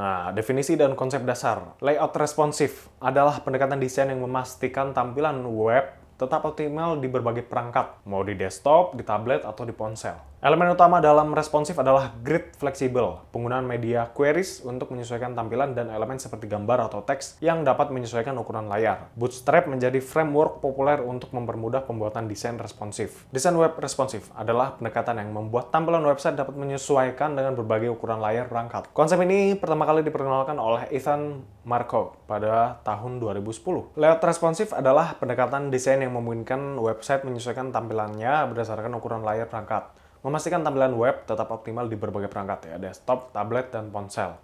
Nah, definisi dan konsep dasar. Layout responsif adalah pendekatan desain yang memastikan tampilan web tetap optimal di berbagai perangkat, mau di desktop, di tablet, atau di ponsel. Elemen utama dalam responsif adalah grid fleksibel, penggunaan media queries untuk menyesuaikan tampilan dan elemen seperti gambar atau teks yang dapat menyesuaikan ukuran layar. Bootstrap menjadi framework populer untuk mempermudah pembuatan desain responsif. Desain web responsif adalah pendekatan yang membuat tampilan website dapat menyesuaikan dengan berbagai ukuran layar perangkat. Konsep ini pertama kali diperkenalkan oleh Ethan Marcoux pada tahun 2010. Layout responsif adalah pendekatan desain yang memungkinkan website menyesuaikan tampilannya berdasarkan ukuran layar perangkat, memastikan tampilan web tetap optimal di berbagai perangkat, ya, desktop, tablet, dan ponsel.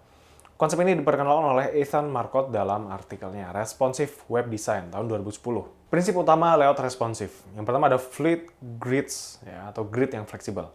Konsep ini diperkenalkan oleh Ethan Marcoux dalam artikelnya Responsive Web Design tahun 2010. Prinsip utama layout responsif. Yang pertama ada fluid grids, ya, atau grid yang fleksibel.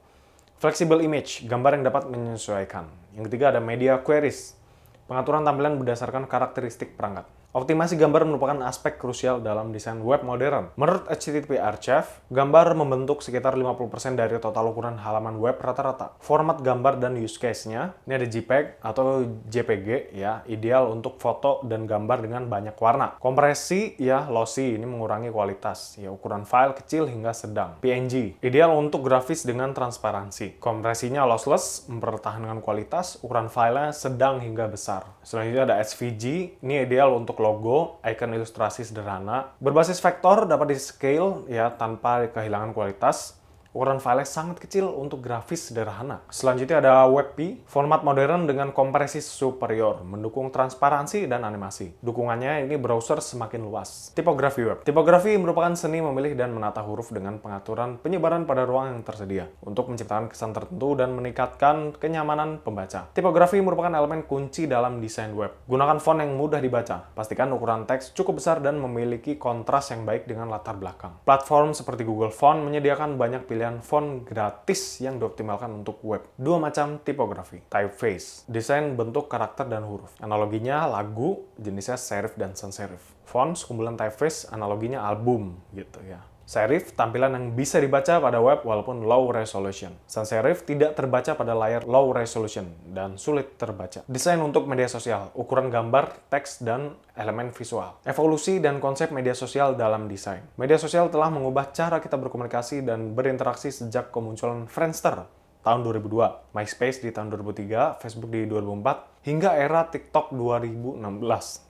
Flexible image, gambar yang dapat menyesuaikan. Yang ketiga ada media queries, pengaturan tampilan berdasarkan karakteristik perangkat. Optimasi gambar merupakan aspek krusial dalam desain web modern. Menurut HTTP Archive, gambar membentuk sekitar 50% dari total ukuran halaman web rata-rata. Format gambar dan use case-nya, ini ada JPEG atau JPG, ya, ideal untuk foto dan gambar dengan banyak warna. Kompresi, ya, lossy, ini mengurangi kualitas, ya, ukuran file kecil hingga sedang. PNG, ideal untuk grafis dengan transparansi. Kompresinya lossless, mempertahankan kualitas, ukuran filenya sedang hingga besar. Selanjutnya ada SVG, ini ideal untuk logo, icon ilustrasi sederhana. Berbasis vektor dapat di-scale, ya, tanpa kehilangan kualitas. Ukuran file sangat kecil untuk grafis sederhana. Selanjutnya ada WebP, format modern dengan kompresi superior, mendukung transparansi dan animasi. Dukungannya ini browser semakin luas. Tipografi web. Tipografi merupakan seni memilih dan menata huruf dengan pengaturan penyebaran pada ruang yang tersedia untuk menciptakan kesan tertentu dan meningkatkan kenyamanan pembaca. Tipografi merupakan elemen kunci dalam desain web. Gunakan font yang mudah dibaca. Pastikan ukuran teks cukup besar dan memiliki kontras yang baik dengan latar belakang. Platform seperti Google Font menyediakan banyak pilihan font gratis yang dioptimalkan untuk web. Dua macam tipografi. Typeface, desain bentuk karakter dan huruf. Analoginya lagu, jenisnya serif dan sans serif. Font, kumpulan typeface, analoginya album, gitu ya. Serif, tampilan yang bisa dibaca pada web walaupun low resolution. Sans serif tidak terbaca pada layar low resolution dan sulit terbaca. Desain untuk media sosial, ukuran gambar, teks, dan elemen visual. Evolusi dan konsep media sosial dalam desain. Media sosial telah mengubah cara kita berkomunikasi dan berinteraksi sejak kemunculan Friendster tahun 2002, MySpace di tahun 2003, Facebook di 2004, hingga era TikTok 2016.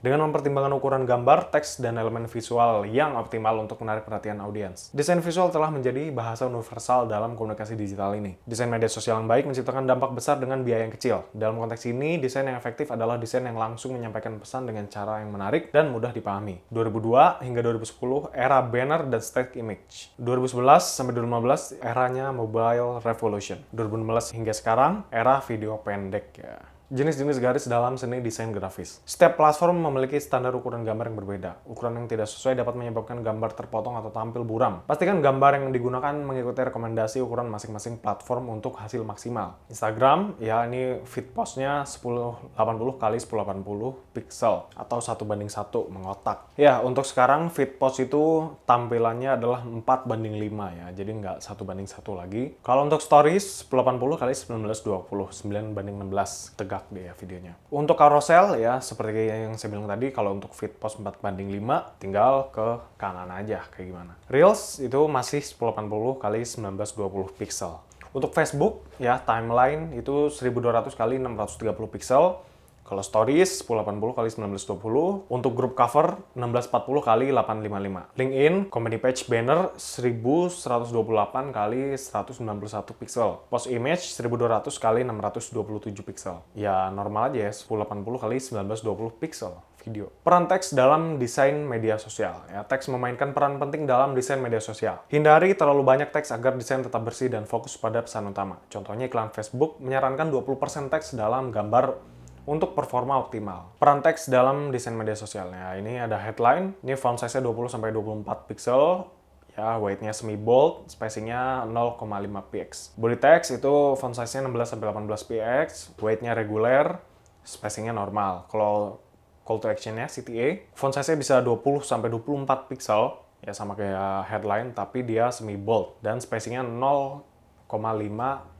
Dengan mempertimbangkan ukuran gambar, teks, dan elemen visual yang optimal untuk menarik perhatian audiens. Desain visual telah menjadi bahasa universal dalam komunikasi digital ini. Desain media sosial yang baik menciptakan dampak besar dengan biaya yang kecil. Dalam konteks ini, desain yang efektif adalah desain yang langsung menyampaikan pesan dengan cara yang menarik dan mudah dipahami. 2002 hingga 2010, era banner dan static image. 2011 sampai 2015, eranya mobile revolution. 2015 hingga sekarang, era video pendek, ya. Jenis-jenis garis dalam seni desain grafis. Setiap platform memiliki standar ukuran gambar yang berbeda. Ukuran yang tidak sesuai dapat menyebabkan gambar terpotong atau tampil buram. Pastikan gambar yang digunakan mengikuti rekomendasi ukuran masing-masing platform untuk hasil maksimal. Instagram, ya, ini feed postnya 1080 x 1080 pixel atau 1:1 mengotak. Ya, untuk sekarang feed post itu tampilannya adalah 4:5 ya, jadi nggak 1:1 lagi. Kalau untuk stories 1080 x 1920, 9:16 tegak dia videonya. Untuk carousel, ya, seperti yang saya bilang tadi, kalau untuk feed post 4:5 tinggal ke kanan aja kayak gimana. Reels itu masih 1080 x 1920 pixel. Untuk Facebook, ya, timeline itu 1200 x 630 pixel. Kalau stories 1080 x 1920, untuk grup cover 1640 x 855. LinkedIn company page banner 1128 x 191 pixel. Post image 1200 x 627 pixel. Ya normal aja ya, 1080 x 1920 pixel video. Peran teks dalam desain media sosial. Ya, teks memainkan peran penting dalam desain media sosial. Hindari terlalu banyak teks agar desain tetap bersih dan fokus pada pesan utama. Contohnya iklan Facebook menyarankan 20% teks dalam gambar untuk performa optimal. Peran teks dalam desain media sosialnya. Ini ada headline, ini font size-nya 20-24 pixel, ya, weight-nya semi bold, spacing-nya 0,5 px. Body text itu font size-nya 16-18 px, weight-nya reguler, spacing-nya normal. Kalau call to action-nya CTA, font size-nya bisa 20-24 pixel, ya sama kayak headline, tapi dia semi bold dan spacing-nya 0,5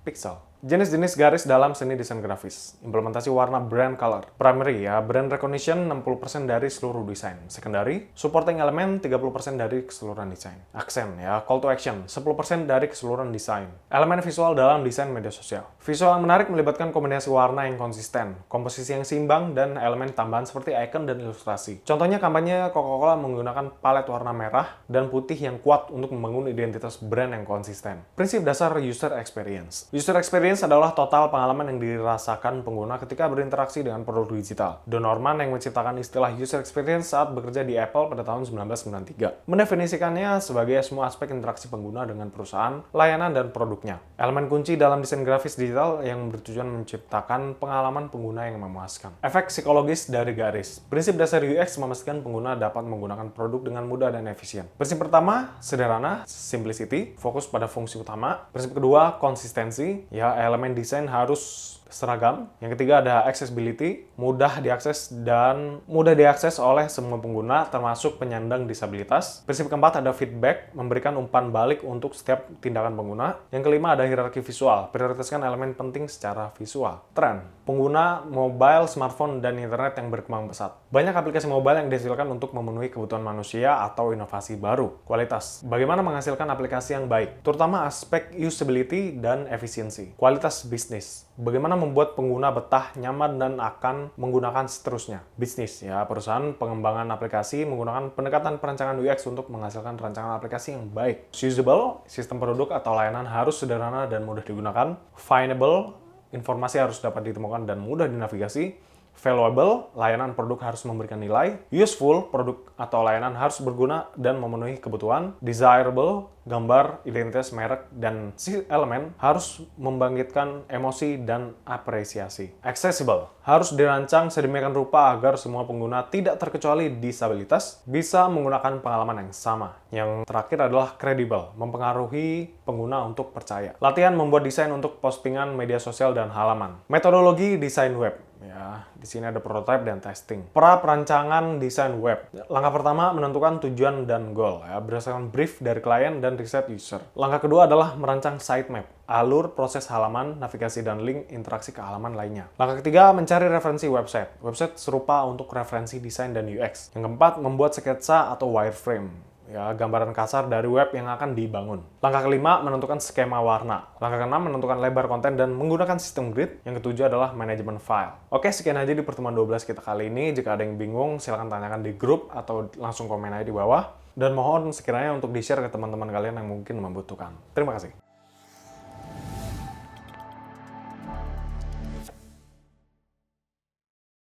pixel. Jenis-jenis garis dalam seni desain grafis. Implementasi warna brand color. Primary ya, brand recognition 60% dari seluruh desain. Secondary, supporting element 30% dari keseluruhan desain. Aksen ya, call to action 10% dari keseluruhan desain. Elemen visual dalam desain media sosial. Visual yang menarik melibatkan kombinasi warna yang konsisten, komposisi yang seimbang, dan elemen tambahan seperti icon dan ilustrasi. Contohnya kampanye Coca-Cola menggunakan palet warna merah dan putih yang kuat untuk membangun identitas brand yang konsisten. Prinsip dasar user experience. User experience adalah total pengalaman yang dirasakan pengguna ketika berinteraksi dengan produk digital. Don Norman yang menciptakan istilah user experience saat bekerja di Apple pada tahun 1993. Mendefinisikannya sebagai semua aspek interaksi pengguna dengan perusahaan, layanan, dan produknya. Elemen kunci dalam desain grafis digital yang bertujuan menciptakan pengalaman pengguna yang memuaskan. Efek psikologis dari garis. Prinsip dasar UX memastikan pengguna dapat menggunakan produk dengan mudah dan efisien. Prinsip pertama, sederhana, simplicity, fokus pada fungsi utama. Prinsip kedua, konsistensi, ya elemen desain harus seragam. Yang ketiga ada accessibility, mudah diakses oleh semua pengguna termasuk penyandang disabilitas. Prinsip keempat ada feedback, memberikan umpan balik untuk setiap tindakan pengguna. Yang kelima ada hierarki visual, prioritaskan elemen penting secara visual. Tren, pengguna mobile, smartphone, dan internet yang berkembang pesat. Banyak aplikasi mobile yang dihasilkan untuk memenuhi kebutuhan manusia atau inovasi baru. Kualitas, bagaimana menghasilkan aplikasi yang baik, terutama aspek usability dan efisiensi. Kualitas bisnis, bagaimana membuat pengguna betah, nyaman, dan akan menggunakan seterusnya. Bisnis, ya perusahaan pengembangan aplikasi menggunakan pendekatan perancangan UX untuk menghasilkan rancangan aplikasi yang baik. Usable, sistem produk atau layanan harus sederhana dan mudah digunakan. Findable, informasi harus dapat ditemukan dan mudah dinavigasi. Valuable, layanan produk harus memberikan nilai. Useful, produk atau layanan harus berguna dan memenuhi kebutuhan. Desirable, gambar, identitas merek, dan si elemen harus membangkitkan emosi dan apresiasi. Accessible, harus dirancang sedemikian rupa agar semua pengguna tidak terkecuali disabilitas bisa menggunakan pengalaman yang sama. Yang terakhir adalah credible, mempengaruhi pengguna untuk percaya. Latihan membuat desain untuk postingan media sosial dan halaman. Metodologi desain web. Ya, di sini ada prototype dan testing. Perancangan desain web. Langkah pertama menentukan tujuan dan goal, ya, berdasarkan brief dari klien dan riset user. Langkah kedua adalah merancang sitemap, alur, proses halaman, navigasi, dan link interaksi ke halaman lainnya. Langkah ketiga, mencari referensi website. Website serupa untuk referensi desain dan UX. Yang keempat, membuat sketsa atau wireframe. Ya, gambaran kasar dari web yang akan dibangun. Langkah kelima, menentukan skema warna. Langkah keenam, menentukan lebar konten dan menggunakan sistem grid. Yang ketujuh adalah manajemen file. Oke, sekian aja di pertemuan 12 kita kali ini. Jika ada yang bingung, silahkan tanyakan di grup atau langsung komen aja di bawah. Dan mohon sekiranya untuk di-share ke teman-teman kalian yang mungkin membutuhkan. Terima kasih.